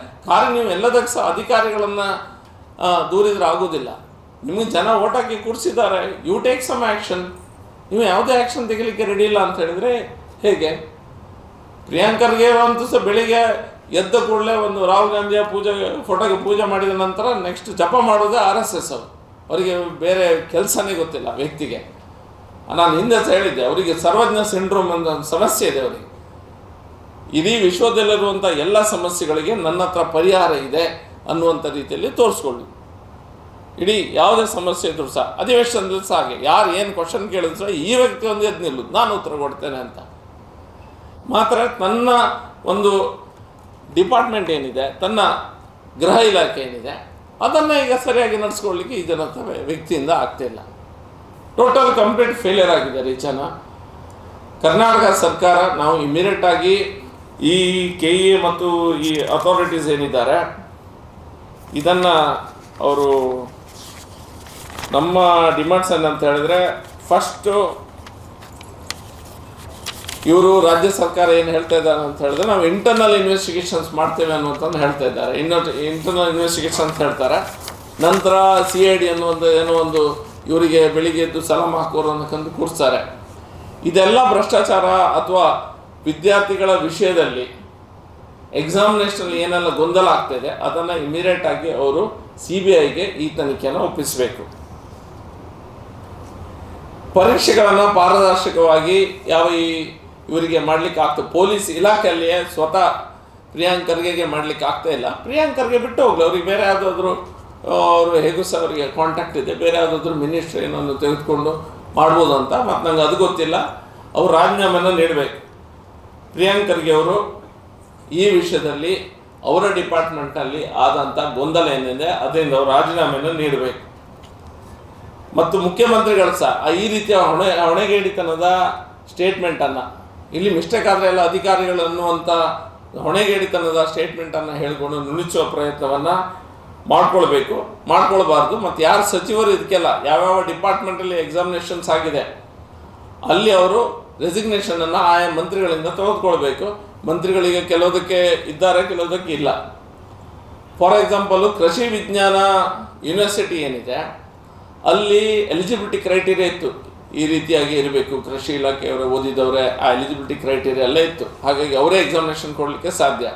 ನೀವು ಎಲ್ಲದಕ್ಕೆ ಸಹ ಅಧಿಕಾರಿಗಳನ್ನು ದೂರಿದ್ರೆ ಆಗೋದಿಲ್ಲ. ನಿಮಗೆ ಜನ ಓಟ್ ಹಾಕಿ ಕೂರಿಸಿದ್ದಾರೆ, ಯು ಟೇಕ್ ಸಮ್ ಆ್ಯಕ್ಷನ್. ನೀವು ಯಾವುದೇ ಆ್ಯಕ್ಷನ್ ತೆಗಿಲಿಕ್ಕೆ ರೆಡಿ ಇಲ್ಲ ಅಂತ ಹೇಳಿದರೆ ಹೇಗೆ? ಪ್ರಿಯಾಂಕರ್ಗೆ ಅಂತೂ ಸಹ ಬೆಳಿಗ್ಗೆ ಎದ್ದ ಕೂಡಲೇ ಒಂದು ರಾಹುಲ್ ಗಾಂಧಿಯ ಫೋಟೋಗೆ ಪೂಜೆ ಮಾಡಿದ ನಂತರ ನೆಕ್ಸ್ಟ್ ಜಪ ಮಾಡೋದೇ RSS ಅವರಿಗೆ ಬೇರೆ ಕೆಲಸನೇ ಗೊತ್ತಿಲ್ಲ ವ್ಯಕ್ತಿಗೆ. ನಾನು ಹಿಂದೆ ಸಹ ಹೇಳಿದ್ದೆ, ಅವರಿಗೆ ಸರ್ವಜ್ಞ ಸಿಂಡ್ರೋಮ್ ಅಂತ ಒಂದು ಸಮಸ್ಯೆ ಇದೆ ಅವರಿಗೆ. ಇಡೀ ವಿಶ್ವದಲ್ಲಿರುವಂಥ ಎಲ್ಲ ಸಮಸ್ಯೆಗಳಿಗೆ ನನ್ನ ಹತ್ರ ಪರಿಹಾರ ಇದೆ ಅನ್ನುವಂಥ ರೀತಿಯಲ್ಲಿ ತೋರಿಸ್ಕೊಳ್ಳಿ. ಇಡೀ ಯಾವುದೇ ಸಮಸ್ಯೆ ಇದ್ರೂ ಸಹ ಅಧಿವೇಶನದಲ್ಲಿ ಸಹ ಹಾಗೆ ಯಾರು ಏನು ಕ್ವಶನ್ ಕೇಳಿದ್ರು ಸಹ ಈ ವ್ಯಕ್ತಿ ಒಂದು ಎದ್ದು ನಿಲ್ಲುದು, ನಾನು ಉತ್ತರ ಕೊಡ್ತೇನೆ ಅಂತ. ಮಾತ್ರ ತನ್ನ ಒಂದು ಡಿಪಾರ್ಟ್ಮೆಂಟ್ ಏನಿದೆ, ತನ್ನ ಗೃಹ ಇಲಾಖೆ ಏನಿದೆ, ಅದನ್ನು ಈಗ ಸರಿಯಾಗಿ ನಡೆಸ್ಕೊಳ್ಳಿಕ್ಕೆ ಈ ಜನ ವ್ಯಕ್ತಿಯಿಂದ ಆಗ್ತಿಲ್ಲ. ಟೋಟಲ್ ಕಂಪ್ಲೀಟ್ ಫೇಲಿಯರ್ ಆಗಿದ್ದಾರೆ ಈ ಜನ. ಕರ್ನಾಟಕ ಸರ್ಕಾರ ನಾವು ಇಮಿಡಿಯೇಟ್ ಆಗಿ ಈ KE ಮತ್ತು ಈ ಅಥಾರಿಟೀಸ್ ಏನಿದ್ದಾರೆ ಇದನ್ನು ಅವರು ನಮ್ಮ ಡಿಮಾಂಡ್ಸ್ ಏನಂತ ಹೇಳಿದ್ರೆ, ಫಸ್ಟು ಇವರು ರಾಜ್ಯ ಸರ್ಕಾರ ಏನು ಹೇಳ್ತಾ ಇದ್ದಾರೆ ಅಂತ ಹೇಳಿದ್ರೆ, ನಾವು ಇಂಟರ್ನಲ್ ಇನ್ವೆಸ್ಟಿಗೇಷನ್ಸ್ ಮಾಡ್ತೇವೆ ಅನ್ನುವಂಥದ್ದು ಹೇಳ್ತಾ ಇದ್ದಾರೆ. ಇಂಟರ್ನಲ್ ಇನ್ವೆಸ್ಟಿಗೇಷನ್ಸ್ ಹೇಳ್ತಾರೆ. ನಂತರ CID ಏನೋ ಒಂದು ಇವರಿಗೆ ಬೆಳಿಗ್ಗೆ ಎದ್ದು ಸಲಾಮ್ ಹಾಕೋರು ಅನ್ನೋಕ್ಕಂದು ಕೂರಿಸ್ತಾರೆ. ಇದೆಲ್ಲ ಭ್ರಷ್ಟಾಚಾರ ಅಥವಾ ವಿದ್ಯಾರ್ಥಿಗಳ ವಿಷಯದಲ್ಲಿ ಎಕ್ಸಾಮಿನೇಷನಲ್ಲಿ ಏನೆಲ್ಲ ಗೊಂದಲ ಆಗ್ತಾಯಿದೆ ಅದನ್ನು ಇಮಿಡಿಯೇಟ್ ಆಗಿ ಅವರು CBIಗೆ ಈ ತನಿಖೆಯನ್ನು ಒಪ್ಪಿಸಬೇಕು. ಪರೀಕ್ಷೆಗಳನ್ನು ಪಾರದರ್ಶಕವಾಗಿ ಇವರಿಗೆ ಮಾಡಲಿಕ್ಕೆ ಆಗ್ತದೆ. ಪೊಲೀಸ್ ಇಲಾಖೆಯಲ್ಲಿಯೇ ಸ್ವತಃ ಪ್ರಿಯಾಂಕರ್ಗೆ ಮಾಡಲಿಕ್ಕೆ ಆಗ್ತಾ ಇಲ್ಲ. ಪ್ರಿಯಾಂಕರ್ಗೆ ಬಿಟ್ಟು ಹೋಗ್ಲಿ, ಅವ್ರಿಗೆ ಬೇರೆ ಯಾವುದಾದ್ರೂ ಅವರು ಹೇಗೂ ಸಹ ಅವರಿಗೆ ಕಾಂಟ್ಯಾಕ್ಟ್ ಇದೆ, ಬೇರೆ ಯಾವುದಾದ್ರೂ ಮಿನಿಸ್ಟ್ರಿ ಏನನ್ನು ತೆಗೆದುಕೊಂಡು ಮಾಡ್ಬೋದು ಅಂತ. ಮತ್ತು ನಂಗೆ ಅದು ಗೊತ್ತಿಲ್ಲ. ಅವರು ರಾಜೀನಾಮೆಯನ್ನು ನೀಡಬೇಕು. ಪ್ರಿಯಾಂಕರ್ಗೆ ಅವರು ಈ ವಿಷಯದಲ್ಲಿ ಅವರ ಡಿಪಾರ್ಟ್ಮೆಂಟ್ನಲ್ಲಿ ಆದಂಥ ಗೊಂದಲ ಏನಿದೆ ಅದರಿಂದ ಅವರು ರಾಜೀನಾಮೆಯನ್ನು ನೀಡಬೇಕು. ಮತ್ತು ಮುಖ್ಯಮಂತ್ರಿಗಳು ಸಹ ಈ ರೀತಿಯ ಹೊಣೆಗೇಡಿತನದ ಸ್ಟೇಟ್ಮೆಂಟನ್ನು, ಇಲ್ಲಿ ಮಿಸ್ಟೇಕ್ ಆದರೆ ಎಲ್ಲ ಅಧಿಕಾರಿಗಳು ಅನ್ನುವಂಥ ಹೊಣೆಗೇಡಿತನದ ಸ್ಟೇಟ್ಮೆಂಟನ್ನು ಹೇಳಿಕೊಂಡು ನುಣಿಸುವ ಪ್ರಯತ್ನವನ್ನು ಮಾಡ್ಕೊಳ್ಬಾರ್ದು. ಮತ್ತು ಯಾರು ಸಚಿವರು ಇದಕ್ಕೆಲ್ಲ ಯಾವ್ಯಾವ ಡಿಪಾರ್ಟ್ಮೆಂಟಲ್ಲಿ ಎಕ್ಸಾಮಿನೇಷನ್ಸ್ ಆಗಿದೆ ಅಲ್ಲಿ ಅವರು ರೆಸಿಗ್ನೇಷನನ್ನು ಆಯಾ ಮಂತ್ರಿಗಳಿಂದ ತೆಗೆದುಕೊಳ್ಬೇಕು. ಮಂತ್ರಿಗಳಿಗೆ ಕೆಲವುದಕ್ಕೆ ಇದ್ದಾರೆ, ಕೆಲವುದಕ್ಕೆ ಇಲ್ಲ. ಫಾರ್ ಎಕ್ಸಾಂಪಲು ಕೃಷಿ ವಿಜ್ಞಾನ ಯೂನಿವರ್ಸಿಟಿ ಏನಿದೆ ಅಲ್ಲಿ ಎಲಿಜಿಬಿಲಿಟಿ ಕ್ರೈಟೀರಿಯಾ ಇತ್ತು. ಈ ರೀತಿಯಾಗಿ ಇರಬೇಕು, ಕೃಷಿ ಇಲಾಖೆಯವರೇ ಓದಿದವರೇ, ಆ ಎಲಿಜಿಬಿಲಿಟಿ ಕ್ರೈಟೀರಿಯಾ ಎಲ್ಲ ಇತ್ತು. ಹಾಗಾಗಿ ಅವರೇ ಎಕ್ಸಾಮಿನೇಷನ್ ಕೊಡಲಿಕ್ಕೆ ಸಾಧ್ಯ.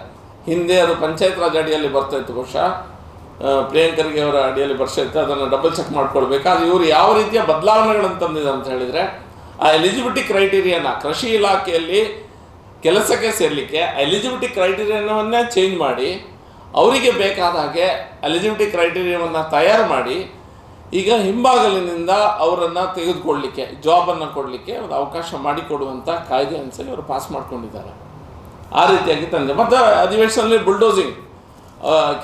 ಹಿಂದೆ ಅದು ಪಂಚಾಯತ್ ರಾಜ್ ಅಡಿಯಲ್ಲಿ ಬರ್ತಾಯಿತ್ತು, ಬಹುಶಃ ಪ್ರಿಯಾಂಕರ್ಗೆ ಅವರ ಅಡಿಯಲ್ಲಿ ಬರ್ತಾಯಿತ್ತು. ಅದನ್ನು ಡಬಲ್ ಚೆಕ್ ಮಾಡ್ಕೊಳ್ಬೇಕು. ಅದು ಇವರು ಯಾವ ರೀತಿಯ ಬದಲಾವಣೆಗಳನ್ನು ತಂದಿದೆ ಅಂತ ಹೇಳಿದರೆ, ಆ ಎಲಿಜಿಬಿಲಿಟಿ ಕ್ರೈಟೀರಿಯಾನ ಕೃಷಿ ಇಲಾಖೆಯಲ್ಲಿ ಕೆಲಸಕ್ಕೆ ಸೇರಲಿಕ್ಕೆ ಎಲಿಜಿಬಿಲಿಟಿ ಕ್ರೈಟೀರಿಯಾವನ್ನೇ ಚೇಂಜ್ ಮಾಡಿ ಅವರಿಗೆ ಬೇಕಾದ ಹಾಗೆ ಎಲಿಜಿಬಿಲಿಟಿ ಕ್ರೈಟೀರಿಯಾವನ್ನು ತಯಾರು ಮಾಡಿ ಈಗ ಹಿಂಬಾಗಲಿನಿಂದ ಅವರನ್ನು ತೆಗೆದುಕೊಳ್ಳಲಿಕ್ಕೆ, ಜಾಬನ್ನು ಕೊಡಲಿಕ್ಕೆ ಒಂದು ಅವಕಾಶ ಮಾಡಿಕೊಡುವಂಥ ಕಾಯ್ದೆ ಅನ್ಸಲಿ ಅವರು ಪಾಸ್ ಮಾಡ್ಕೊಂಡಿದ್ದಾರೆ. ಆ ರೀತಿಯಾಗಿ ತಂದೆ. ಮತ್ತು ಅಧಿವೇಶನದಲ್ಲಿ ಬುಲ್ಡೋಸಿಂಗ್,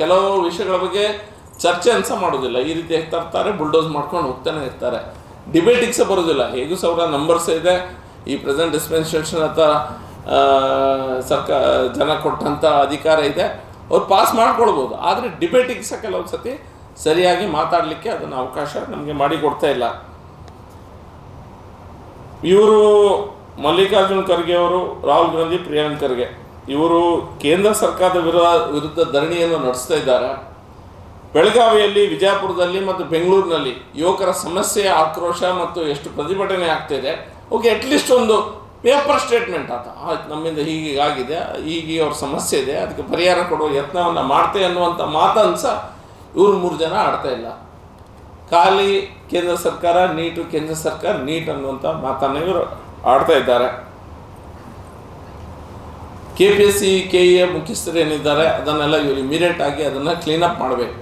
ಕೆಲವು ವಿಷಯಗಳ ಬಗ್ಗೆ ಚರ್ಚೆ ಮಾಡೋದಿಲ್ಲ, ಈ ರೀತಿಯಾಗಿ ತರ್ತಾರೆ, ಬುಲ್ಡೋಸ್ ಮಾಡ್ಕೊಂಡು ಹೋಗ್ತಾನೆ ಇರ್ತಾರೆ. ಡಿಬೇಟಿಗೆ ಸಹ ಬರೋದಿಲ್ಲ. ಹೇಗೂ ಸಹ ಅವರ ನಂಬರ್ಸ್ ಇದೆ. ಈ ಪ್ರೆಸೆಂಟ್ ಡಿಸ್ಪೆನ್ಸೇಷನ್ ಅಥವಾ ಜನ ಕೊಟ್ಟಂಥ ಅಧಿಕಾರ ಇದೆ, ಅವ್ರು ಪಾಸ್ ಮಾಡ್ಕೊಳ್ಬೋದು. ಆದರೆ ಡಿಬೇಟಿಗೆ ಸಹ ಕೆಲವು ಸತಿ ಸರಿಯಾಗಿ ಮಾತಾಡಲಿಕ್ಕೆ ಅದನ್ನು ಅವಕಾಶ ನಮಗೆ ಮಾಡಿಕೊಡ್ತಾ ಇಲ್ಲ. ಇವರು ಮಲ್ಲಿಕಾರ್ಜುನ್ ಖರ್ಗೆ ಅವರು, ರಾಹುಲ್ ಗಾಂಧಿ, ಪ್ರಿಯಾಂಕ್ ಖರ್ಗೆ ಇವರು ಕೇಂದ್ರ ಸರ್ಕಾರದ ವಿರುದ್ಧ ಧರಣಿಯನ್ನು ನಡೆಸ್ತಾ ಇದ್ದಾರೆ. ಬೆಳಗಾವಿಯಲ್ಲಿ, ವಿಜಯಪುರದಲ್ಲಿ ಮತ್ತು ಬೆಂಗಳೂರಿನಲ್ಲಿ ಯುವಕರ ಸಮಸ್ಯೆ, ಆಕ್ರೋಶ ಮತ್ತು ಎಷ್ಟು ಪ್ರತಿಭಟನೆ ಆಗ್ತಾಯಿದೆ. ಓಕೆ, ಅಟ್ಲೀಸ್ಟ್ ಒಂದು ಪೇಪರ್ ಸ್ಟೇಟ್ಮೆಂಟ್ ಆಯ್ತು, ನಮ್ಮಿಂದ ಹೀಗಾಗಿದೆ, ಹೀಗೆ ಅವ್ರ ಸಮಸ್ಯೆ ಇದೆ, ಅದಕ್ಕೆ ಪರಿಹಾರ ಕೊಡುವ ಯತ್ನವನ್ನು ಮಾಡ್ತೇ ಅನ್ನುವಂಥ ಮಾತನ್ನು ಸಹ ಇವರು 3 ಜನ ಆಡ್ತಾ ಇಲ್ಲ. ಖಾಲಿ ಕೇಂದ್ರ ಸರ್ಕಾರ ನೀಟು, ಕೇಂದ್ರ ಸರ್ಕಾರ ನೀಟ್ ಅನ್ನುವಂಥ ಮಾತನ್ನು ಇವರು ಆಡ್ತಾ ಇದ್ದಾರೆ. KPSC KEA ಮುಖ್ಯಸ್ಥರು ಏನಿದ್ದಾರೆ ಅದನ್ನೆಲ್ಲ ಇವರು ಇಮಿಡಿಯೇಟ್ ಆಗಿ ಅದನ್ನು ಕ್ಲೀನಪ್ ಮಾಡಬೇಕು.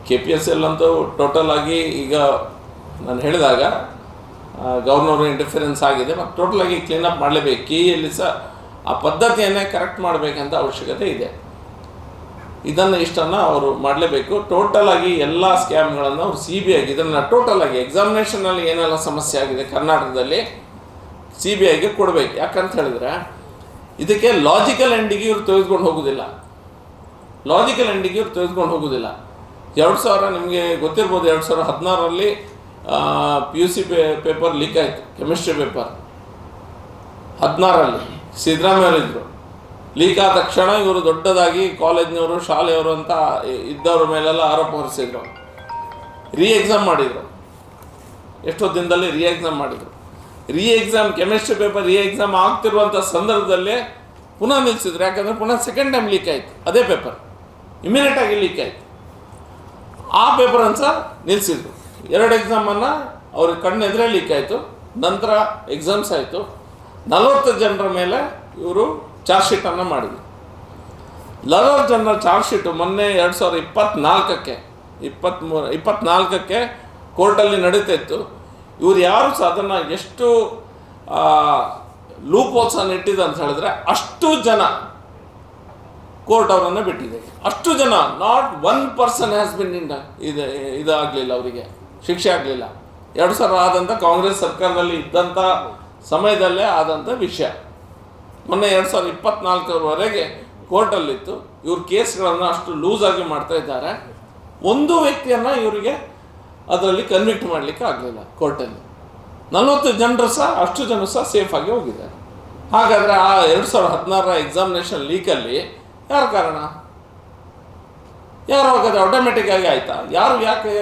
KPSCಯಲ್ಲಂತೂ ಟೋಟಲ್ ಆಗಿ ಈಗ ನಾನು ಹೇಳಿದಾಗ ಗವರ್ನರ್ ಇಂಟರ್ಫಿರೆನ್ಸ್ ಆಗಿದೆ, ಮತ್ತು ಟೋಟಲ್ ಆಗಿ ಕ್ಲೀನಪ್ ಮಾಡಲೇಬೇಕು. KEಯಲ್ಲಿ ಸಹ ಆ ಪದ್ಧತಿಯನ್ನೇ ಕರೆಕ್ಟ್ ಮಾಡಬೇಕಂತ ಅವಶ್ಯಕತೆ ಇದೆ. ಇಷ್ಟನ್ನು ಅವರು ಮಾಡಲೇಬೇಕು. ಟೋಟಲ್ ಆಗಿ ಎಲ್ಲ ಸ್ಕ್ಯಾಮ್ಗಳನ್ನು ಅವರು CBIಗೆ ಇದನ್ನು ಟೋಟಲ್ ಆಗಿ ಎಕ್ಸಾಮಿನೇಷನಲ್ಲಿ ಏನೆಲ್ಲ ಸಮಸ್ಯೆ ಆಗಿದೆ ಕರ್ನಾಟಕದಲ್ಲಿ CBIಗೆ ಕೊಡಬೇಕು. ಯಾಕಂತ ಹೇಳಿದ್ರೆ ಇದಕ್ಕೆ ಲಾಜಿಕಲ್ ಎಂಡಿಗೆ ಇವರು ತೆಗೆದುಕೊಂಡು ಹೋಗೋದಿಲ್ಲ. 2000 ನಿಮಗೆ ಗೊತ್ತಿರ್ಬೋದು, 2016ರಲ್ಲಿ PUC ಪೇಪರ್ ಲೀಕ್ ಆಯಿತು, ಕೆಮಿಸ್ಟ್ರಿ ಪೇಪರ್ 16ರಲ್ಲಿ ಸಿದ್ದರಾಮಯ್ಯರಿದ್ದರು. ಲೀಕ್ ಆದ ತಕ್ಷಣ ಇವರು ದೊಡ್ಡದಾಗಿ ಕಾಲೇಜ್ನವರು, ಶಾಲೆಯವರು ಅಂತ ಇದ್ದವ್ರ ಮೇಲೆಲ್ಲ ಆರೋಪ ಹೊರಿಸಿದ್ರು. ಎಕ್ಸಾಮ್ ಮಾಡಿದರು, ಎಷ್ಟೋ ದಿನದಲ್ಲಿ ಎಕ್ಸಾಮ್ ಮಾಡಿದರು. ಕೆಮಿಸ್ಟ್ರಿ ಪೇಪರ್ ಎಕ್ಸಾಮ್ ಆಗ್ತಿರುವಂಥ ಸಂದರ್ಭದಲ್ಲೇ ಪುನಃ ನಿಲ್ಲಿಸಿದ್ರು. ಯಾಕಂದರೆ ಪುನಃ ಸೆಕೆಂಡ್ ಟೈಮ್ ಲೀಕ್ ಆಯಿತು, ಅದೇ ಪೇಪರ್ ಇಮಿಡಿಯೇಟಾಗಿ ಲೀಕ್ ಆಯಿತು. ಆ ಪೇಪರನ್ನು ಸಹ ನಿಲ್ಲಿಸಿದ್ರು. 2 ಎಕ್ಸಾಮನ್ನು ಅವ್ರಿಗೆ ಕಣ್ಣೆದುರೇ ಲೀಕ್ ಆಯಿತು. ನಂತರ ಎಕ್ಸಾಮ್ಸ್ ಆಯಿತು. 40 ಜನರ ಮೇಲೆ ಇವರು ಚಾರ್ಜ್ ಶೀಟನ್ನು ಮಾಡಿದರು. 40 ಜನರ ಚಾರ್ಜ್ ಶೀಟು ಮೊನ್ನೆ 2024ಕ್ಕೆ ಕೋರ್ಟಲ್ಲಿ ನಡೀತಾ ಇತ್ತು. ಇವರು ಯಾರು ಸಹ ಅದನ್ನು ಎಷ್ಟು ಲೂಪ್ ಹೋಲ್ಸನ್ನು ಇಟ್ಟಿದೆ ಅಂತ ಹೇಳಿದ್ರೆ, ಅಷ್ಟು ಜನ ಕೋರ್ಟ್ ಅವರನ್ನು ಬಿಟ್ಟಿದೆ. ಅಷ್ಟು ಜನ, ನಾಟ್ 1 ಪರ್ಸನ್ ಹ್ಯಾಸ್ ಬಿನ್ ಇದಾಗಲಿಲ್ಲ, ಅವರಿಗೆ ಶಿಕ್ಷೆ ಆಗಲಿಲ್ಲ. 2000 ಆದಂಥ ಕಾಂಗ್ರೆಸ್ ಸರ್ಕಾರದಲ್ಲಿ ಇದ್ದಂಥ ಸಮಯದಲ್ಲೇ ಆದಂಥ ವಿಷಯ. ಮೊನ್ನೆ 2024ವರೆಗೆ ಕೋರ್ಟಲ್ಲಿತ್ತು. ಇವ್ರ ಕೇಸ್ಗಳನ್ನು ಅಷ್ಟು ಲೂಸಾಗಿ ಮಾಡ್ತಾ ಇದ್ದಾರೆ. ಒಂದು ವ್ಯಕ್ತಿಯನ್ನು ಇವರಿಗೆ ಅದರಲ್ಲಿ ಕನ್ವಿಕ್ಟ್ ಮಾಡಲಿಕ್ಕೆ ಆಗಲಿಲ್ಲ ಕೋರ್ಟಲ್ಲಿ. 40 ಜನರು ಸಹ, ಅಷ್ಟು ಜನ ಸಹ ಸೇಫಾಗಿ ಹೋಗಿದ್ದಾರೆ. ಹಾಗಾದರೆ ಆ 2016ರ ಎಕ್ಸಾಮಿನೇಷನ್ ಲೀಕಲ್ಲಿ ಯಾರು ಕಾರಣ? ಯಾರು ಹೋಗೋದು ಆಟೋಮೆಟಿಕ್ ಆಗಿ ಆಯಿತಾ? ಯಾಕೆ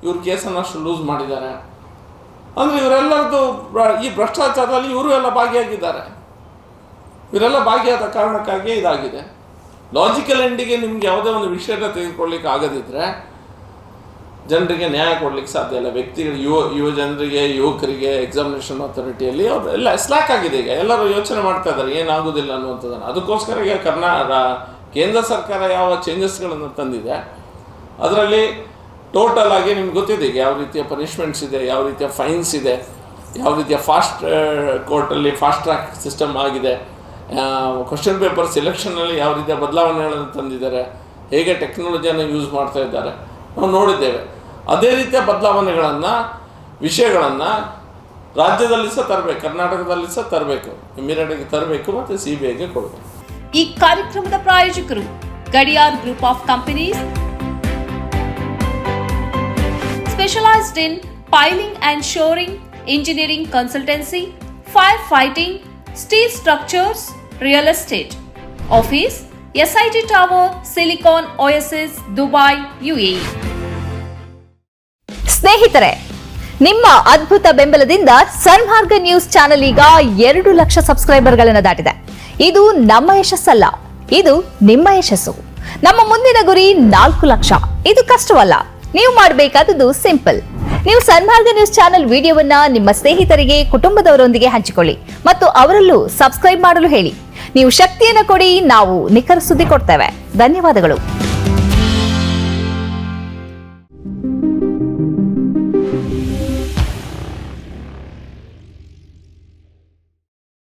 ಇವ್ರ ಕೇಸನ್ನು ಅಷ್ಟು ಲೂಸ್ ಮಾಡಿದ್ದಾರೆ ಅಂದರೆ ಇವರೆಲ್ಲರದ್ದು ಈ ಭ್ರಷ್ಟಾಚಾರದಲ್ಲಿ ಇವರು ಎಲ್ಲ ಭಾಗಿಯಾಗಿದ್ದಾರೆ. ಇವರೆಲ್ಲ ಭಾಗಿಯಾದ ಕಾರಣಕ್ಕಾಗಿ ಇದಾಗಿದೆ. ಲಾಜಿಕಲ್ ಎಂಡಿಗೆ ನಿಮ್ಗೆ ಯಾವುದೇ ಒಂದು ವಿಷಯನ ತೆಗೆದುಕೊಳ್ಳಿಕ್ಕೆ ಆಗದಿದ್ದರೆ ಜನರಿಗೆ ನ್ಯಾಯ ಕೊಡಲಿಕ್ಕೆ ಸಾಧ್ಯ ಇಲ್ಲ. ವ್ಯಕ್ತಿಗಳು, ಯುವ ಜನರಿಗೆ, ಯುವಕರಿಗೆ ಎಕ್ಸಾಮಿನೇಷನ್ ಅಥಾರಿಟಿಯಲ್ಲಿ ಅವರೆಲ್ಲ ಸ್ಲ್ಯಾಕ್ ಆಗಿದೆ. ಈಗ ಎಲ್ಲರೂ ಯೋಚನೆ ಮಾಡ್ತಾ ಇದ್ದಾರೆ ಏನಾಗೋದಿಲ್ಲ ಅನ್ನುವಂಥದ್ದನ್ನು. ಅದಕ್ಕೋಸ್ಕರ ಈಗ ಕೇಂದ್ರ ಸರ್ಕಾರ ಯಾವ ಚೇಂಜಸ್ಗಳನ್ನು ತಂದಿದೆ ಅದರಲ್ಲಿ ಟೋಟಲ್ ಆಗಿ ನಿಮ್ಗೆ ಗೊತ್ತಿದೆ ಈಗ ಯಾವ ರೀತಿಯ ಪನಿಷ್ಮೆಂಟ್ಸ್ ಇದೆ, ಯಾವ ರೀತಿಯ ಫೈನ್ಸ್ ಇದೆ, ಯಾವ ರೀತಿಯ ಕೋರ್ಟಲ್ಲಿ ಫಾಸ್ಟ್ ಟ್ರ್ಯಾಕ್ ಸಿಸ್ಟಮ್ ಆಗಿದೆ, ಕ್ವಶನ್ ಪೇಪರ್ ಸಿಲೆಕ್ಷನ್ನಲ್ಲಿ ಯಾವ ರೀತಿಯ ಬದಲಾವಣೆಗಳನ್ನು ತಂದಿದ್ದಾರೆ, ಹೇಗೆ ಟೆಕ್ನಾಲಜಿಯನ್ನು ಯೂಸ್ ಮಾಡ್ತಾ ಇದ್ದಾರೆ ನಾವು ನೋಡಿದ್ದೇವೆ. ಅದೇ ರೀತಿಯ ಬದಲಾವಣೆಗಳನ್ನು, ವಿಷಯಗಳನ್ನು ರಾಜ್ಯದಲ್ಲಿ ಸಹ ತರಬೇಕು, ಕರ್ನಾಟಕದಲ್ಲಿ ಸಹ ತರಬೇಕು, ಇಮಿಡಿಯೇಟಾಗಿ ತರಬೇಕು ಮತ್ತು CBIಗೆ ಕೊಡಬೇಕು. ಈ ಕಾರ್ಯಕ್ರಮದ ಪ್ರಾಯೋಜಕರು Gadiyar group of companies, specialised in piling and shoring, engineering consultancy, firefighting, steel structures, real estate. Office SIT Tower, Silicon Oasis, Dubai, UAE. ಸ್ನೇಹಿತರೆ, ನಿಮ್ಮ ಅದ್ಭುತ ಬೆಂಬಲದಿಂದ ಸನ್ಮಾರ್ಗ ನ್ಯೂಸ್ ಚಾನೆಲ್ ಈಗ 2 ಲಕ್ಷ ಸಬ್ಸ್ಕ್ರೈಬರ್ಗಳನ್ನು ದಾಟಿದೆ. ಇದು ನಮ್ಮ ಯಶಸ್ಸಲ್ಲ, ಇದು ನಿಮ್ಮ ಯಶಸ್ಸು. ನಮ್ಮ ಮುಂದಿನ ಗುರಿ 4 ಲಕ್ಷ. ಇದು ಕಷ್ಟವಲ್ಲ. ನೀವು ಮಾಡಬೇಕಾದದ್ದು ಸಿಂಪಲ್. ನೀವು ಸನ್ಮಾರ್ಗ ನ್ಯೂಸ್ ಚಾನೆಲ್ ವಿಡಿಯೋವನ್ನ ನಿಮ್ಮ ಸ್ನೇಹಿತರಿಗೆ, ಕುಟುಂಬದವರೊಂದಿಗೆ ಹಂಚಿಕೊಳ್ಳಿ ಮತ್ತು ಅವರಲ್ಲೂ ಸಬ್ಸ್ಕ್ರೈಬ್ ಮಾಡಲು ಹೇಳಿ. ನೀವು ಶಕ್ತಿಯನ್ನು ಕೊಡಿ, ನಾವು ನಿಖರ ಸುದ್ದಿ ಕೊಡ್ತೇವೆ. ಧನ್ಯವಾದಗಳು.